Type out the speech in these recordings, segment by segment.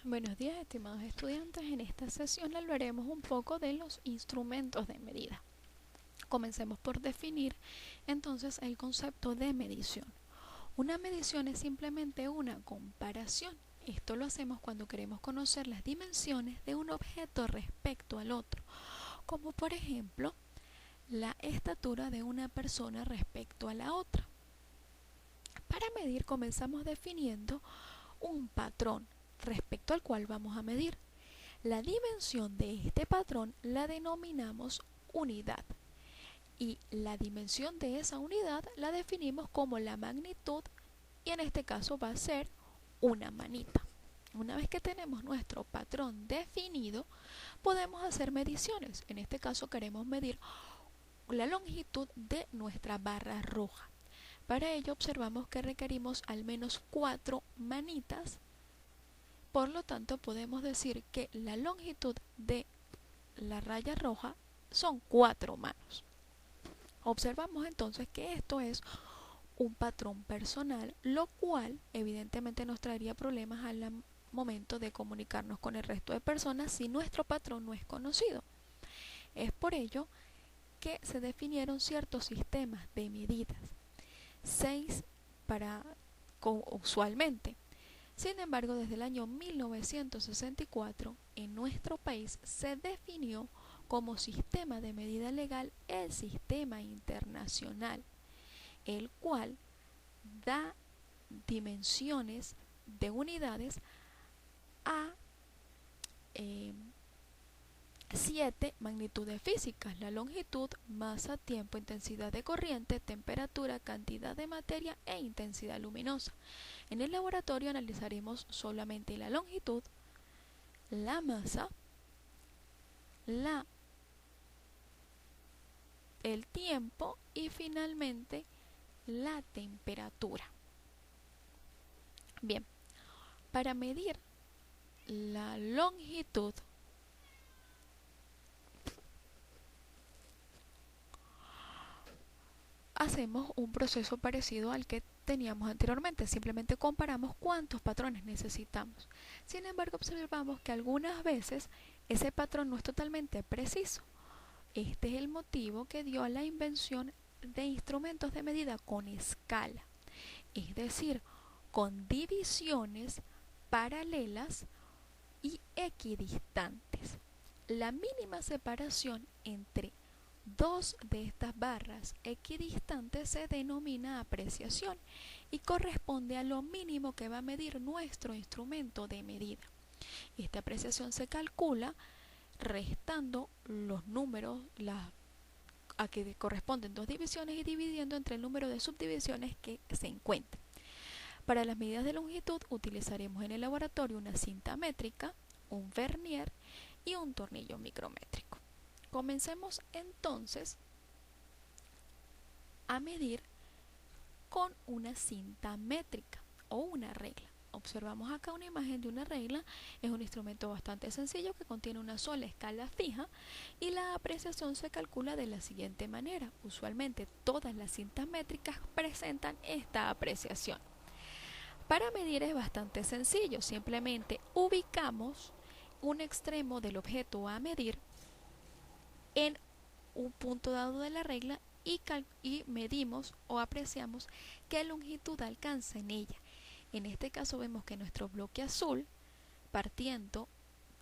Buenos días, estimados estudiantes. En esta sesión hablaremos un poco de los instrumentos de medida. Comencemos por definir entonces el concepto de medición. Una medición es simplemente una comparación. Esto lo hacemos cuando queremos conocer las dimensiones de un objeto respecto al otro, como por ejemplo la estatura de una persona respecto a la otra. Para medir comenzamos definiendo un patrón respecto al cual vamos a medir. La dimensión de este patrón la denominamos unidad y la dimensión de esa unidad la definimos como la magnitud y en este caso va a ser una manita. Una vez que tenemos nuestro patrón definido, podemos hacer mediciones. En este caso queremos medir la longitud de nuestra barra roja. Para ello observamos que requerimos al menos 4 manitas. Por lo tanto, podemos decir que la longitud de la raya roja son 4 manos. Observamos entonces que esto es un patrón personal, lo cual evidentemente nos traería problemas al momento de comunicarnos con el resto de personas si nuestro patrón no es conocido. Es por ello que se definieron ciertos sistemas de medidas, 6 usualmente. Sin embargo, desde el año 1964, en nuestro país se definió como sistema de medida legal el Sistema Internacional, el cual da dimensiones de unidades a 7 magnitudes físicas: la longitud, masa, tiempo, intensidad de corriente, temperatura, cantidad de materia e intensidad luminosa. En el laboratorio analizaremos solamente la longitud, la masa, el tiempo y finalmente la temperatura. Bien, para medir la longitud hacemos un proceso parecido al que teníamos anteriormente, simplemente comparamos cuántos patrones necesitamos. Sin embargo, observamos que algunas veces ese patrón no es totalmente preciso. Este es el motivo que dio a la invención de instrumentos de medida con escala, es decir, con divisiones paralelas y equidistantes. La mínima separación entre dos de estas barras equidistantes se denomina apreciación y corresponde a lo mínimo que va a medir nuestro instrumento de medida. Esta apreciación se calcula restando los números a que corresponden dos divisiones y dividiendo entre el número de subdivisiones que se encuentren. Para las medidas de longitud utilizaremos en el laboratorio una cinta métrica, un vernier y un tornillo micrométrico. Comencemos entonces a medir con una cinta métrica o una regla. Observamos acá una imagen de una regla. Es un instrumento bastante sencillo que contiene una sola escala fija y la apreciación se calcula de la siguiente manera. Usualmente todas las cintas métricas presentan esta apreciación. Para medir es bastante sencillo, simplemente ubicamos un extremo del objeto a medir en un punto dado de la regla y medimos o apreciamos qué longitud alcanza en ella. En este caso vemos que nuestro bloque azul, partiendo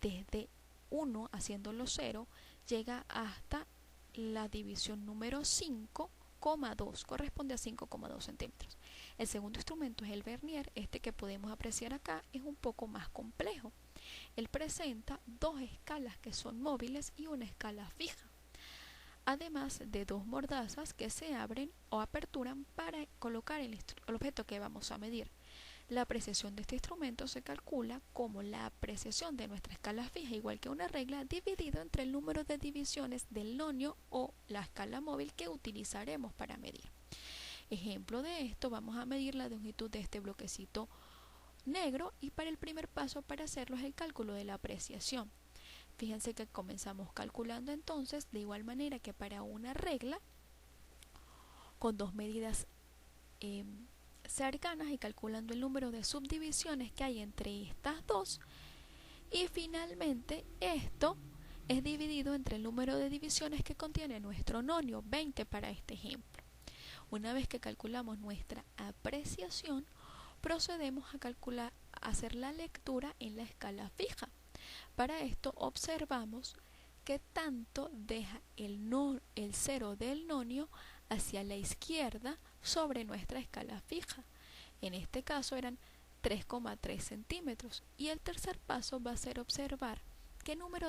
desde 1 haciéndolo 0, llega hasta la división número 5,2, corresponde a 5,2 centímetros. El segundo instrumento es el vernier. Este que podemos apreciar acá es un poco más complejo. Él presenta dos escalas que son móviles y una escala fija, además de dos mordazas que se abren o aperturan para colocar el objeto que vamos a medir. La apreciación de este instrumento se calcula como la apreciación de nuestra escala fija, igual que una regla, dividido entre el número de divisiones del nonio o la escala móvil que utilizaremos para medir. Ejemplo de esto, vamos a medir la longitud de este bloquecito negro y para el primer paso para hacerlo es el cálculo de la apreciación. Fíjense que comenzamos calculando entonces de igual manera que para una regla con dos medidas cercanas y calculando el número de subdivisiones que hay entre estas dos. Y finalmente esto es dividido entre el número de divisiones que contiene nuestro nonio, 20 para este ejemplo. Una vez que calculamos nuestra apreciación, procedemos a calcular, a hacer la lectura en la escala fija. Para esto observamos que tanto deja el cero del nonio hacia la izquierda sobre nuestra escala fija. En este caso eran 3,3 centímetros. Y el tercer paso va a ser observar qué número